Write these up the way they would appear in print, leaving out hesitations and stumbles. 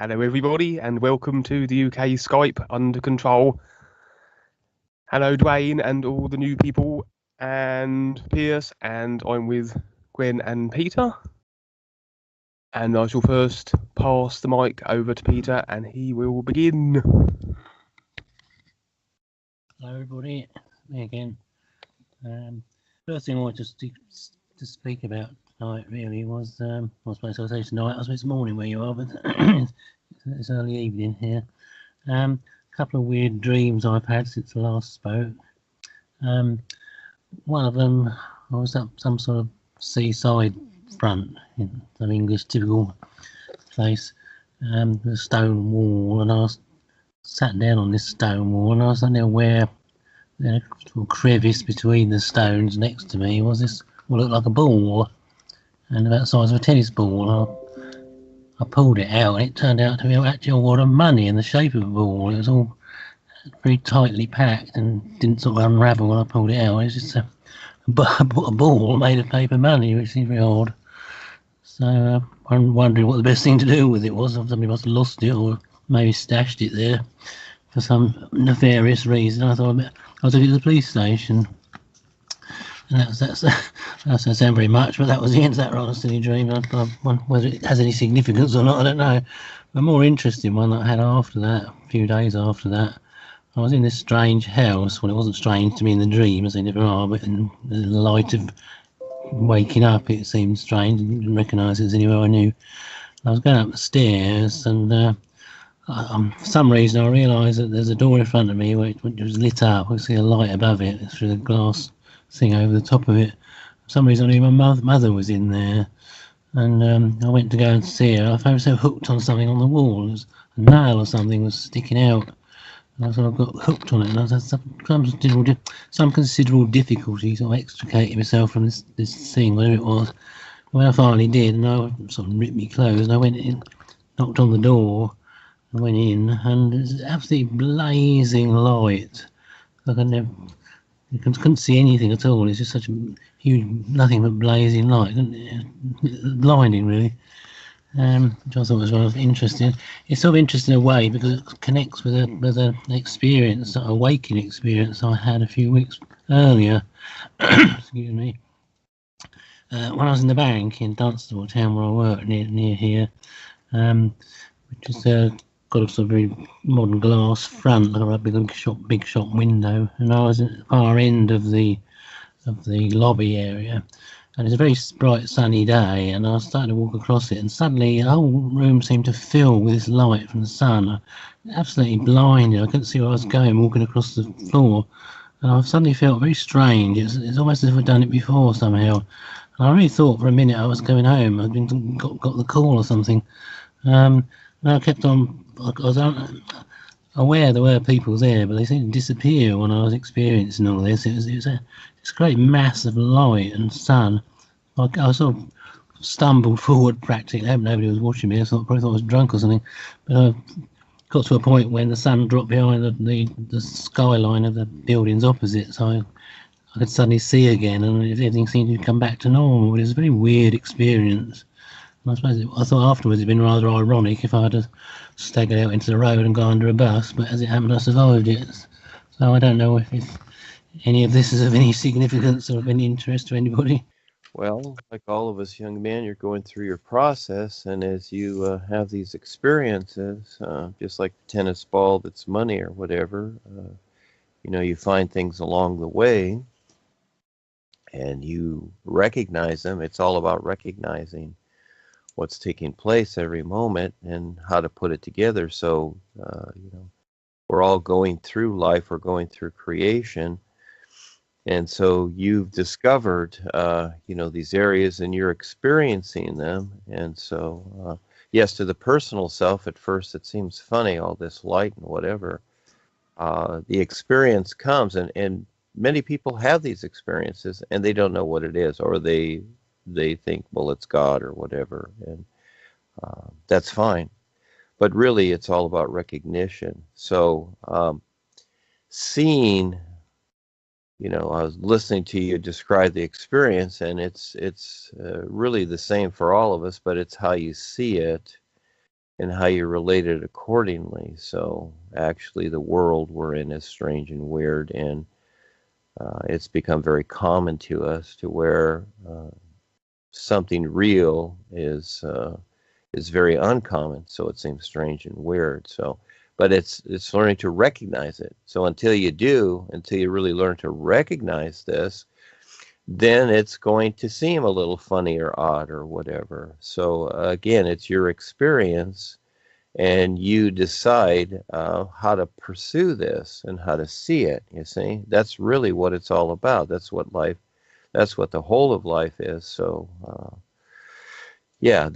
Hello, everybody, and welcome to the UK Skype under control. Hello, Duane, and all the new people, and Pierce, and I'm with Gwen and Peter. And I shall first pass the mic over to Peter, and he will begin. Hello, everybody. Me again. First thing I wanted to speak about tonight really was, I was supposed to say tonight, I was supposed to morning where you are, but it's early evening here. A couple of weird dreams I've had since I last spoke. One of them, I was up some sort of seaside front in some English typical place, with a stone wall, and I was sat down on this stone wall, and I was suddenly aware a little crevice between the stones next to me was this what looked like a ball, and about the size of a tennis ball. I pulled it out, and it turned out to be actually a wad of money in the shape of a ball. It was all very tightly packed and didn't sort of unravel when I pulled it out. It was just a ball made of paper money, which seemed very odd. So I'm wondering what the best thing to do with it was. Somebody must have lost it or maybe stashed it there for some nefarious reason. I thought I took it to the police station, and that doesn't sound very much, but that was the end of that rather silly dream. I wonder whether it has any significance or not, I don't know. A more interesting one that I had after that, a few days after that, I was in this strange house. Well, it wasn't strange to me in the dream, as they never are, but in the light of waking up, it seemed strange. I didn't recognise it as anywhere I knew. I was going up the stairs, and for some reason I realised that there's a door in front of me which was lit up. I could see a light above it through the glass thing over the top of it. For some reason I knew my mother was in there, and I went to go and see her. I found myself hooked on something on the wall. There was a nail or something was sticking out, and I sort of got hooked on it, and I had some considerable difficulty sort of extricating myself from this thing, whatever it was. When I finally did, and I sort of ripped me clothes, and I went in, knocked on the door, I went in, and there's absolutely blazing light. Like you couldn't see anything at all. It's just such a huge, nothing but blazing light, blinding really. Which I thought was rather interesting. It's sort of interesting in a way because it connects with an experience, an awakening experience I had a few weeks earlier. Excuse me. When I was in the bank in Dunstable, town where I work near here, which is got a sort of very modern glass front, like a big shop window, and I was at the far end of the lobby area, and it's a very bright sunny day, and I was starting to walk across it, and suddenly the whole room seemed to fill with this light from the sun. Absolutely blinded. I couldn't see where I was going walking across the floor, and I suddenly felt very strange. It's almost as if I'd done it before somehow. And I really thought for a minute I was going home. I'd got the call or something. And I kept on. I was aware there were people there, but they seemed to disappear when I was experiencing all this. It was this great mass of light and sun. I sort of stumbled forward practically. I hope nobody was watching me. Probably thought I was drunk or something. But I got to a point when the sun dropped behind the skyline of the buildings opposite, so I could suddenly see again, and everything seemed to come back to normal. It was a very weird experience. I thought afterwards it'd been rather ironic if I had staggered out into the road and gone under a bus, but as it happened I survived it. So I don't know if any of this is of any significance or of any interest to anybody. Well, like all of us young men, you're going through your process, and as you have these experiences, just like the tennis ball that's money or whatever, you find things along the way, and you recognize them. It's all about recognizing what's taking place every moment and how to put it together. So, we're all going through life, we're going through creation. And so you've discovered, these areas and you're experiencing them. And so, yes, to the personal self, at first it seems funny, all this light and whatever. The experience comes, and many people have these experiences and they don't know what it is, or they think, well, it's God or whatever. And that's fine. But really, it's all about recognition. So seeing, I was listening to you describe the experience, and it's really the same for all of us, but it's how you see it and how you relate it accordingly. So actually the world we're in is strange and weird, and it's become very common to us to where something real is very uncommon, so it seems strange and weird. So, but it's learning to recognize it. So until you really learn to recognize this, then it's going to seem a little funny or odd or whatever. So again, it's your experience, and you decide how to pursue this and how to see it. You see, that's really what it's all about. That's what the whole of life is. So yeah,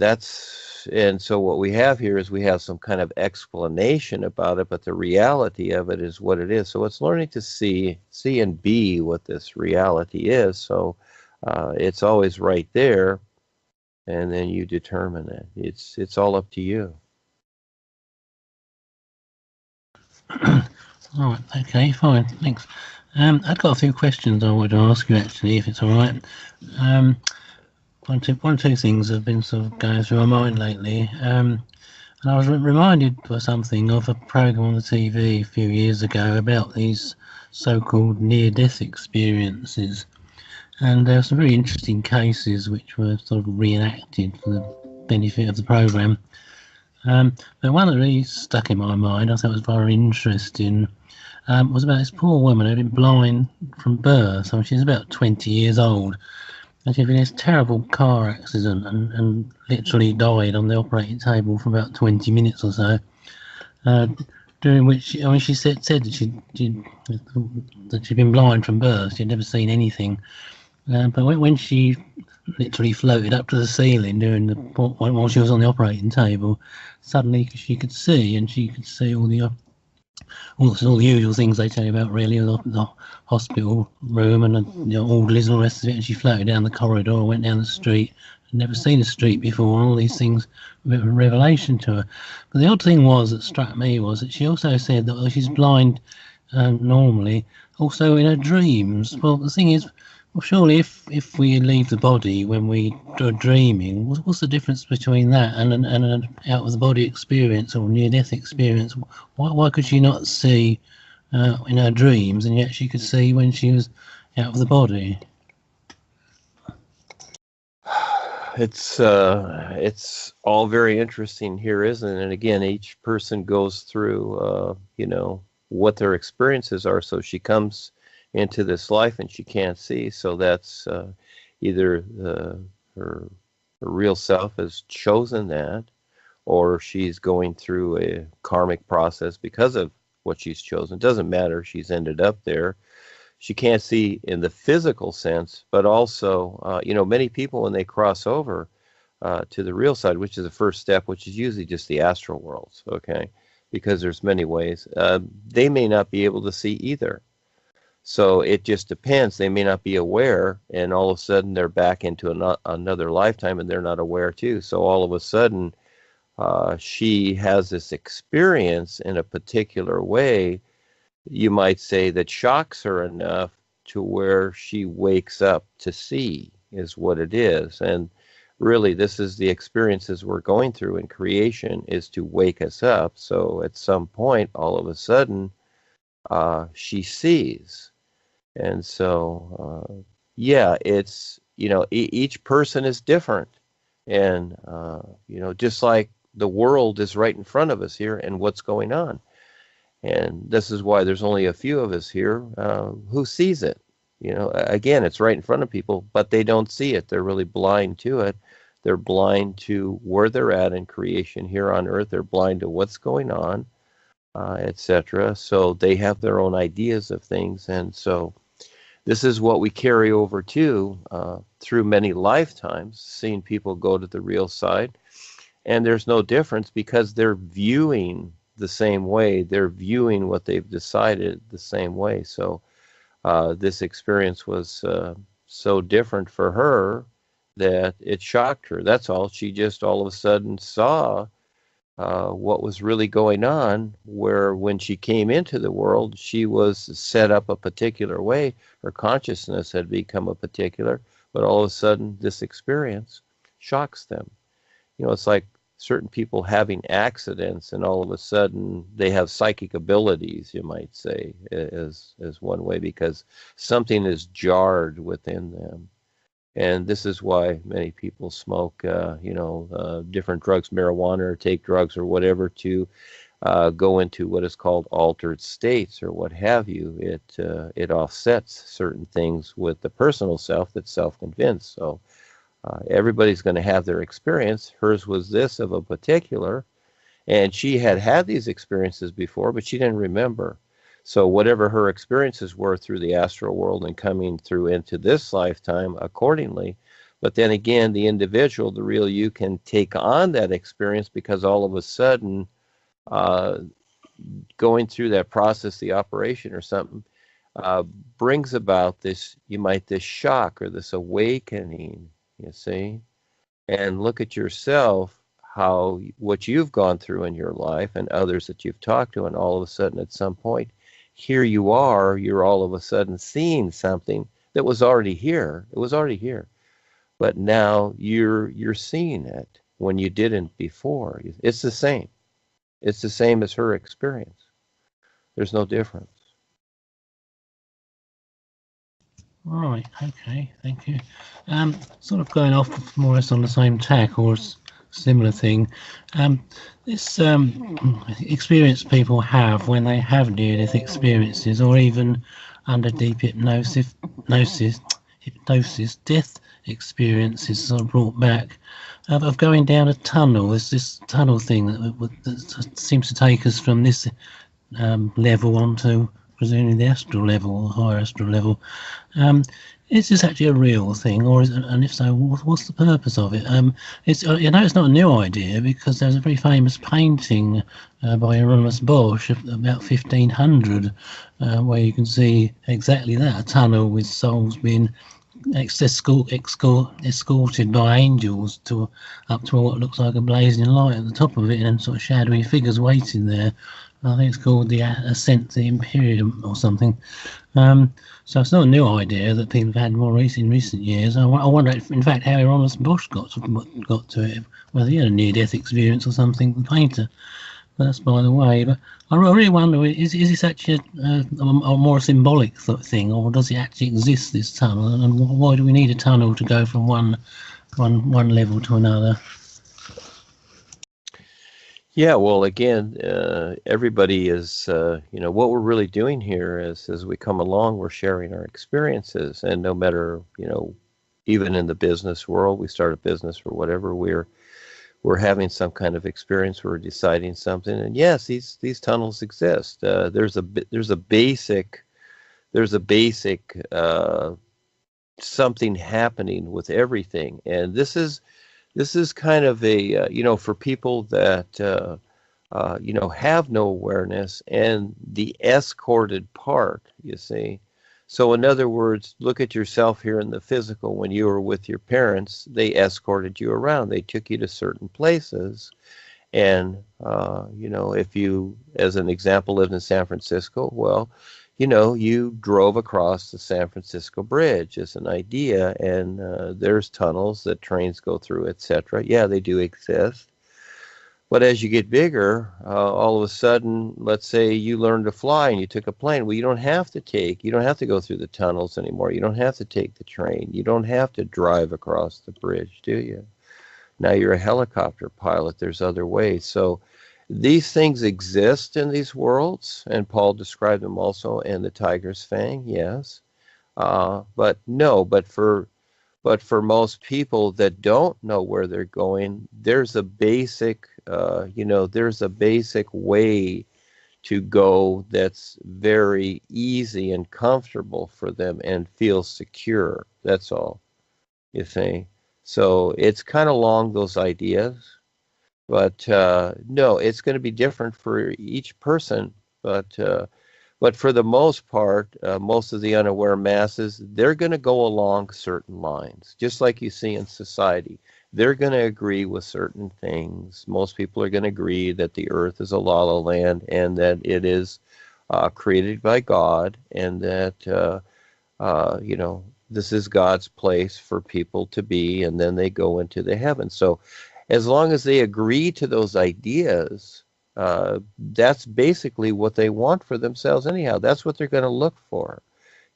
and so what we have here is we have some kind of explanation about it, but the reality of it is what it is. So it's learning to see and be what this reality is. So it's always right there, and then you determine it. It's all up to you. All right. Okay. Fine. Thanks. I've got a few questions I would ask you, actually, if it's all right. One, two things have been sort of going through my mind lately. And I was reminded by something of a program on the TV a few years ago about these so-called near-death experiences. And there were some very interesting cases which were sort of reenacted for the benefit of the program. But one that really stuck in my mind, I thought was very interesting, was about this poor woman who had been blind from birth. I mean, she's about 20 years old. And she'd been in this terrible car accident and literally died on the operating table for about 20 minutes or so. During which, she said that she'd been blind from birth. She'd never seen anything. But when she literally floated up to the ceiling while she was on the operating table, suddenly she could see, and she could see all the usual things they tell you about, really, the hospital room and orderlies and all the rest of it. And she floated down the corridor, went down the street. I'd never seen a street before, and all these things were a bit of a revelation to her. But the odd thing that struck me was that she also said that she's blind normally, also in her dreams. Well, the thing is, well, surely if we leave the body when we are dreaming, what's the difference between that and an out-of-the-body experience or near-death experience? Why could she not see in her dreams, and yet she could see when she was out of the body? It's all very interesting here, isn't it? And again, each person goes through, what their experiences are. So she comes into this life and she can't see. So that's either her real self has chosen that, or she's going through a karmic process because of what she's chosen. It doesn't matter. She's ended up there. She can't see in the physical sense, but also, many people, when they cross over to the real side, which is the first step, which is usually just the astral worlds, okay, because there's many ways, they may not be able to see either. So it just depends. They may not be aware, and all of a sudden they're back into another lifetime, and they're not aware too. So all of a sudden, she has this experience in a particular way, you might say, that shocks her enough to where she wakes up to see, is what it is. And really, this is the experiences we're going through in creation, is to wake us up. So at some point, all of a sudden, she sees. And so, it's, each person is different. And, just like the world is right in front of us here and what's going on. And this is why there's only a few of us here who sees it. Again, it's right in front of people, but they don't see it. They're really blind to it. They're blind to where they're at in creation here on Earth. They're blind to what's going on, etc. So they have their own ideas of things. And so this is what we carry over too through many lifetimes, seeing people go to the real side. And there's no difference because they're viewing the same way. They're viewing what they've decided the same way. So this experience was so different for her that it shocked her. That's all. She just all of a sudden saw what was really going on, where when she came into the world, she was set up a particular way. Her consciousness had become a particular, but all of a sudden this experience shocks them. It's like certain people having accidents, and all of a sudden they have psychic abilities, you might say, as one way, because something is jarred within them. And this is why many people smoke, different drugs, marijuana, or take drugs or whatever to go into what is called altered states or what have you. It offsets certain things with the personal self that's self-convinced. So everybody's going to have their experience. Hers was this of a particular, and she had had these experiences before, but she didn't remember. So whatever her experiences were through the astral world and coming through into this lifetime accordingly. But then again, the individual, the real you, can take on that experience, because all of a sudden, going through that process, the operation or something, brings about this shock or this awakening, you see. And look at yourself, what you've gone through in your life and others that you've talked to, and all of a sudden at some point, here you're all of a sudden seeing something that was already here. It was already here. But now you're seeing it when you didn't before. It's the same. It's the same as her experience. There's no difference. Right, okay, thank you. Sort of going off more or less on the same tack or similar thing. This experience people have when they have near-death experiences, or even under deep hypnosis, death experiences sort of brought back of going down a tunnel. There's this tunnel thing that seems to take us from this level onto presumably the astral level or higher astral level. Is this actually a real thing, or and if so, what's the purpose of it? It's it's not a new idea, because there's a very famous painting by Hieronymus Bosch of about 1500 where you can see exactly that, a tunnel with souls being escorted by angels up to what looks like a blazing light at the top of it, and sort of shadowy figures waiting there. I think it's called the Ascent to the Imperium or something. So it's not a new idea that people have had more in recent years. I wonder, in fact, how Hieronymus Bosch got to it, whether he had a near-death experience or something, the painter. But that's by the way. But I really wonder, is this actually a more symbolic sort of thing, or does it actually exist, this tunnel? And why do we need a tunnel to go from one level to another? Yeah, well, again, everybody is, what we're really doing here is, as we come along, we're sharing our experiences. And no matter, even in the business world, we start a business or whatever, we're having some kind of experience, we're deciding something. And yes, these tunnels exist. There's a basic something happening with everything. And this is kind of a, for people that, have no awareness, and the escorted part, you see. So in other words, look at yourself here in the physical. When you were with your parents, they escorted you around. They took you to certain places. And, if you, as an example, lived in San Francisco, well, you drove across the San Francisco Bridge as an idea, and there's tunnels that trains go through, etc. Yeah, they do exist. But as you get bigger, all of a sudden, let's say you learned to fly and you took a plane. Well, you don't have to go through the tunnels anymore. You don't have to take the train. You don't have to drive across the bridge, do you? Now you're a helicopter pilot. There's other ways. So these things exist in these worlds, and Paul described them also in the Tiger's Fang, yes. But for most people that don't know where they're going, there's a basic, way to go that's very easy and comfortable for them and feels secure. That's all, you see. So it's kind of along those ideas. But no, it's going to be different for each person. But for the most part, most of the unaware masses, they're going to go along certain lines, just like you see in society. They're going to agree with certain things. Most people are going to agree that the earth is a la-la land, and that it is created by God, and that, this is God's place for people to be, and then they go into the heavens. So as long as they agree to those ideas, that's basically what they want for themselves anyhow. That's what they're going to look for.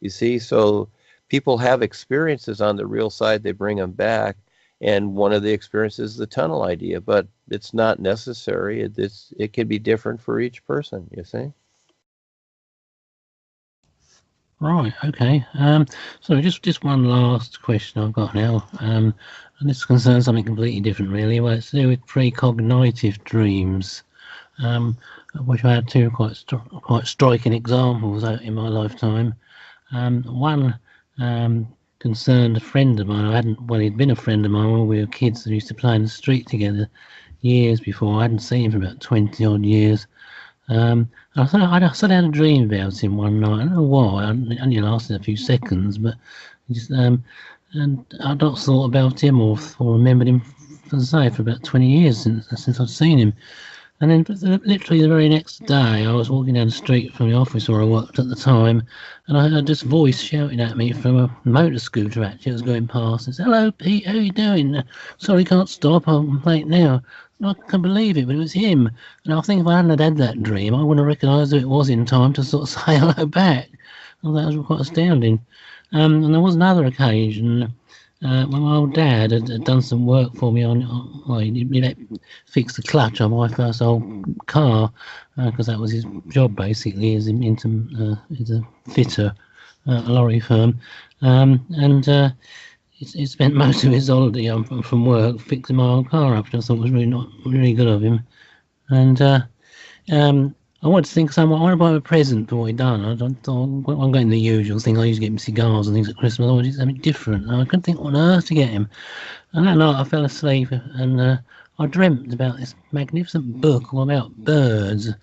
You see, so people have experiences on the real side, they bring them back, and one of the experiences is the tunnel idea, but it's not necessary. It can be different for each person, you see. Right, okay. So just one last question I've got now, and this concerns something completely different, really. Well, it's to do with precognitive dreams, which I had two quite striking examples in my lifetime. One concerned a friend of mine. He'd been a friend of mine when we were kids. We used to play in the street together years before. I hadn't seen him for about 20 odd years. I suddenly had a dream about him one night. I don't know why. It only lasted a few seconds, but just and I'd not thought about him or remembered him, as I say, for about 20 years since I'd seen him. And then literally the very next day, I was walking down the street from the office where I worked at the time, and I heard this voice shouting at me from a motor scooter. Actually, it was going past. It said, "Hello, Pete. How you doing? Sorry, can't stop. I'm late now." And I couldn't believe it, but it was him. And I think if I hadn't had that dream, I wouldn't have recognised who it was in time to sort of say hello back. Well, that was quite astounding. And there was another occasion. When my old dad had done some work for me he fixed the clutch on my first old car, because that was his job basically, as a fitter at a lorry firm, and he spent most of his holiday from work fixing my old car up, which I thought was really good of him. And I wanted to think of someone. I want to buy him a present for what he'd done. I thought I'm getting the usual thing. I used to get him cigars and things at Christmas. I wanted something different. And I couldn't think what on earth to get him. And that night I fell asleep and I dreamt about this magnificent book all about birds. And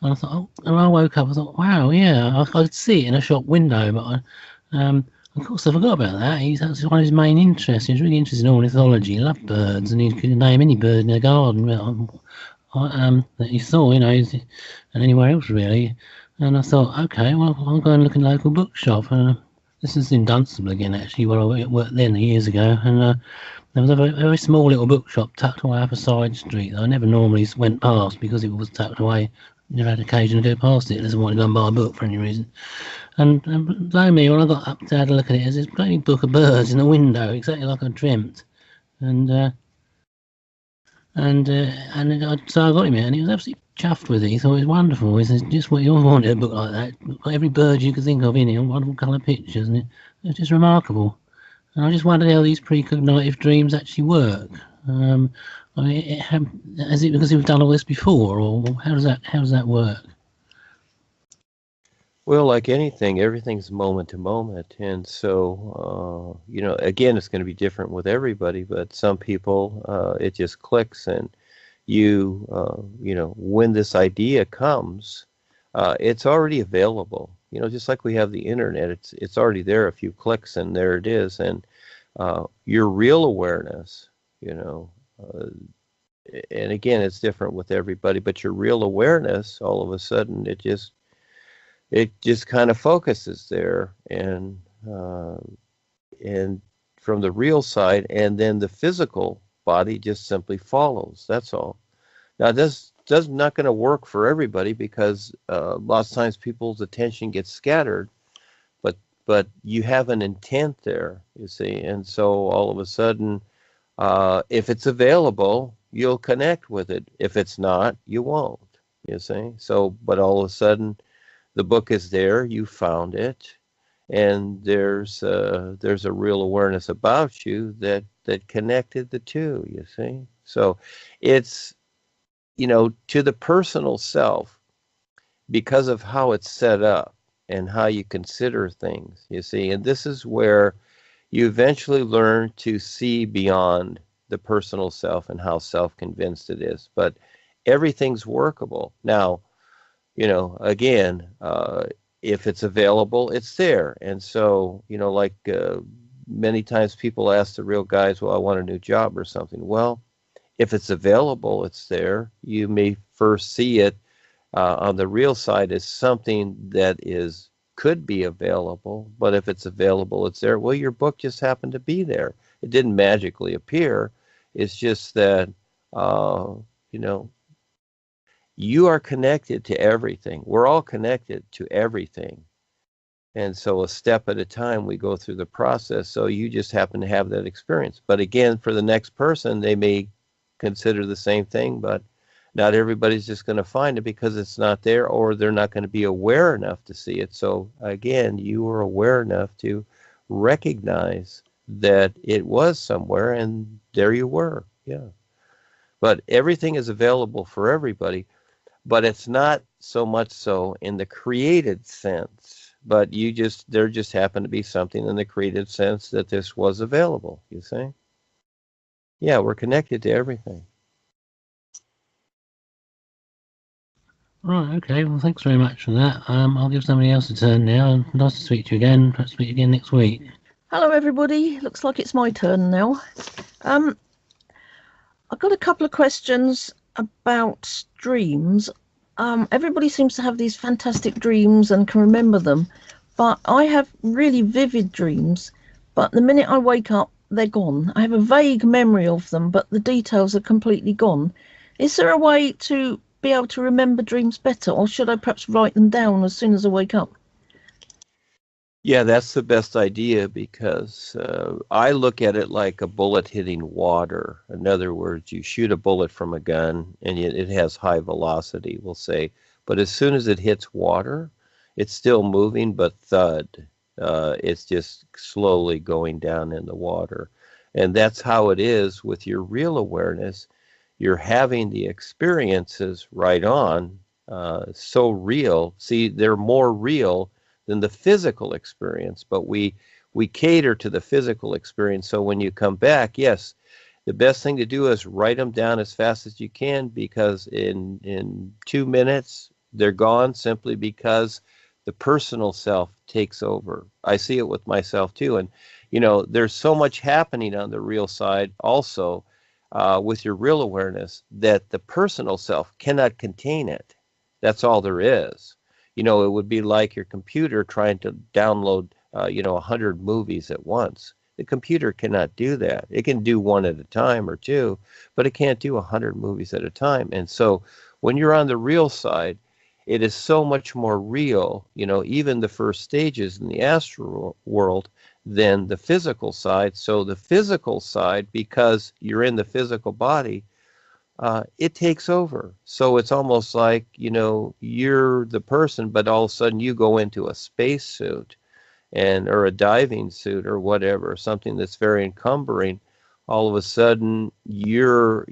I thought, and I woke up. I thought, wow, yeah, I could see it in a shop window, but of course I forgot about that. That's one of his main interests. He was really interested in ornithology. He loved birds, and he could name any bird in the garden that he saw, and anywhere else really. And I thought, okay, well, I'll go and look in a local bookshop. And this is in Dunstable again, actually, where I worked then years ago. And there was a very small little bookshop tucked away up a side street that I never normally went past because it was tucked away. Never had occasion to go past it unless I wanted to go and buy a book for any reason. And blow me, when I got up to have a look at it, there's this bloody book of birds in the window, exactly like I dreamt. So I got him it, and he was absolutely chuffed with it. He thought it was wonderful. He said, just what you wanted, a book like that. Got every bird you could think of in it, and wonderful colour pictures, and it was just remarkable. And I just wondered how these precognitive dreams actually work. I mean, is it because you've done all this before, or how does that work? Well, like anything, everything's moment to moment, and so again, it's going to be different with everybody. But some people, it just clicks, and when this idea comes, it's already available. Just like we have the internet, it's already there. A few clicks, and there it is. And your real awareness, and again, it's different with everybody. But your real awareness, all of a sudden, it just kind of focuses there, and from the real side, and then the physical body just simply follows. That's all. Now, this does not going to work for everybody because lots of times people's attention gets scattered, but you have an intent there, you see, and so all of a sudden, if it's available, you'll connect with it. If it's not, you won't, you see. So, but all of a sudden, the book is there, you found it, and there's a real awareness about you that connected the two, you see. So it's, to the personal self, because of how it's set up and how you consider things, you see. And this is where you eventually learn to see beyond the personal self and how self-convinced it is. But everything's workable. Now, again, if it's available, it's there. And so, many times people ask the real guys, well, I want a new job or something. Well, if it's available, it's there. You may first see it on the real side as something that could be available, but if it's available, it's there. Well, your book just happened to be there. It didn't magically appear. It's just that you know, you are connected to everything. We're all connected to everything. And so a step at a time, we go through the process. So you just happen to have that experience. But again, for the next person, they may consider the same thing, but not everybody's just going to find it because it's not there, or they're not going to be aware enough to see it. So again, you were aware enough to recognize that it was somewhere, and there you were. Yeah. But everything is available for everybody, but it's not so much so in the created sense. But there just happened to be something in the created sense that this was available, you see? Yeah, we're connected to everything. Right, okay. Well, thanks very much for that. I'll give somebody else a turn now. Nice to speak to you again. Perhaps speak again next week. Hello, everybody. Looks like it's my turn now. I've got a couple of questions about dreams. Everybody seems to have these fantastic dreams and can remember them, but I have really vivid dreams, but the minute I wake up, they're gone. I have a vague memory of them, but the details are completely gone. Is there a way to be able to remember dreams better, or should I perhaps write them down as soon as I wake up? Yeah, that's the best idea, because I look at it like a bullet hitting water. In other words, you shoot a bullet from a gun and it has high velocity, we'll say. But as soon as it hits water, it's still moving, but thud. It's just slowly going down in the water. And that's how it is with your real awareness. You're having the experiences right on, so real. See, they're more real than the physical experience, but we cater to the physical experience. So when you come back, yes, the best thing to do is write them down as fast as you can, because in 2 minutes they're gone, simply because the personal self takes over. I see it with myself too. And there's so much happening on the real side also, with your real awareness, that the personal self cannot contain it. That's all there is. It would be like your computer trying to download, 100 movies at once. The computer cannot do that. It can do one at a time or two, but it can't do 100 movies at a time. And so when you're on the real side, it is so much more real, even the first stages in the astral world, than the physical side. So the physical side, because you're in the physical body, it takes over. So it's almost like, you're the person, but all of a sudden you go into a spacesuit or a diving suit or whatever, something that's very encumbering. All of a sudden your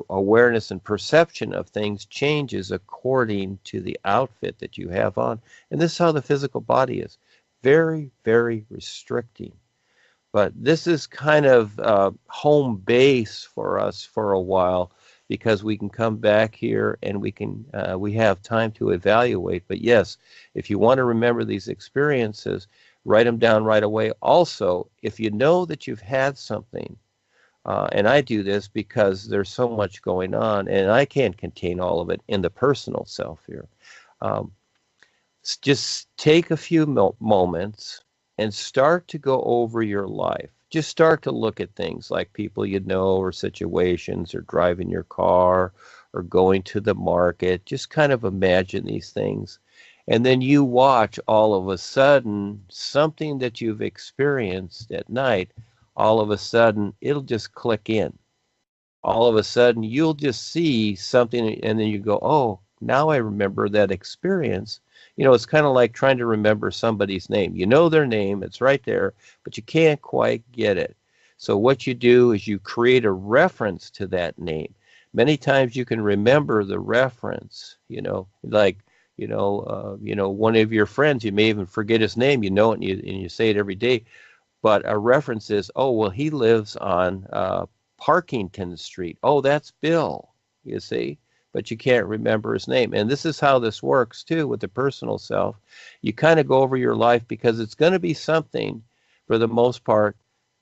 awareness and perception of things changes according to the outfit that you have on. And this is how the physical body is. Very, very restricting. But this is kind of home base for us for a while, because we can come back here and we have time to evaluate. But yes, if you want to remember these experiences, write them down right away. Also, if you know that you've had something, and I do this because there's so much going on and I can't contain all of it in the personal self here. Just take a few moments and start to go over your life. Just start to look at things like people you know, or situations, or driving your car, or going to the market. Just kind of imagine these things. And then you watch, all of a sudden, something that you've experienced at night, all of a sudden, it'll just click in. All of a sudden, you'll just see something, and then you go, oh, now I remember that experience. It's kind of like trying to remember somebody's name. You know their name, it's right there, but you can't quite get it. So what you do is you create a reference to that name. Many times you can remember the reference, like, one of your friends, you may even forget his name, it, and you say it every day. But a reference is, oh, well, he lives on Parkington Street. Oh, that's Bill, you see. But you can't remember his name. And this is how this works too with the personal self. You kind of go over your life, because it's going to be something, for the most part,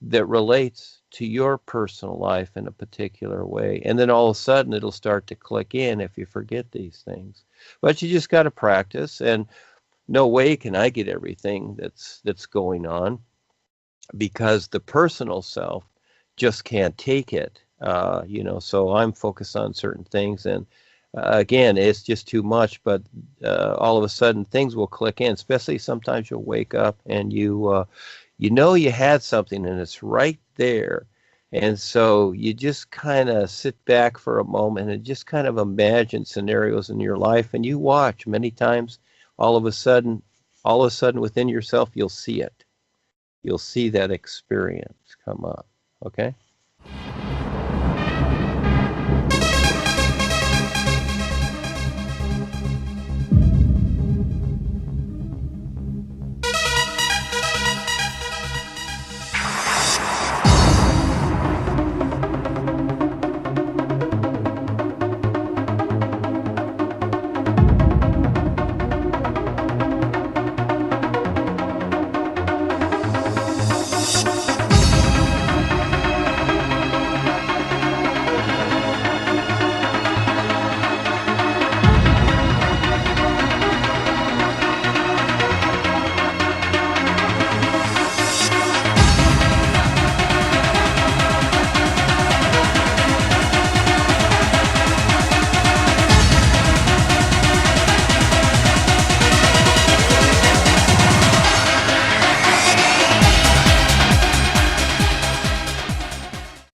that relates to your personal life in a particular way. And then all of a sudden it'll start to click in if you forget these things. But you just got to practice, and no way can I get everything that's going on, because the personal self just can't take it. So I'm focused on certain things, and again, it's just too much. But all of a sudden, things will click in. Especially sometimes you'll wake up and you had something, and it's right there. And so you just kind of sit back for a moment and just kind of imagine scenarios in your life, and you watch many times. All of a sudden within yourself, you'll see it. You'll see that experience come up. Okay.